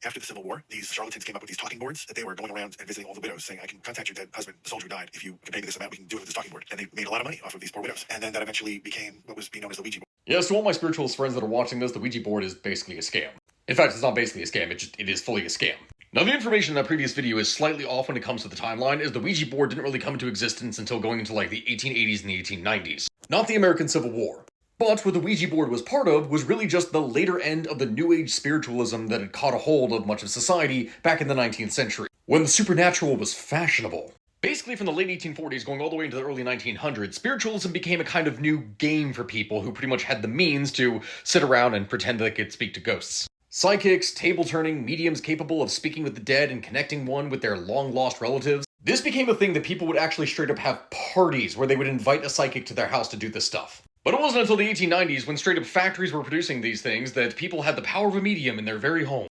After the Civil War, these charlatans came up with these talking boards that they were going around and visiting all the widows saying, I can contact your dead husband, the soldier who died. If you can pay me this amount, we can do it with this talking board. And they made a lot of money off of these poor widows. And then that eventually became what was being known as the Ouija board. Yeah, so all my spiritualist friends that are watching this, the Ouija board is basically a scam. In fact, it's not basically a scam, it is fully a scam. Now, the information in that previous video is slightly off when it comes to the timeline, as the Ouija board didn't really come into existence until going into like the 1880s and the 1890s. Not the American Civil War. But what the Ouija board was part of was really just the later end of the New Age spiritualism that had caught a hold of much of society back in the 19th century, when the supernatural was fashionable. Basically, from the late 1840s going all the way into the early 1900s, spiritualism became a kind of new game for people who pretty much had the means to sit around and pretend they could speak to ghosts. Psychics, table-turning, mediums capable of speaking with the dead and connecting one with their long-lost relatives. This became a thing that people would actually straight up have parties where they would invite a psychic to their house to do this stuff. But it wasn't until the 1890s, when straight up factories were producing these things, that people had the power of a medium in their very home.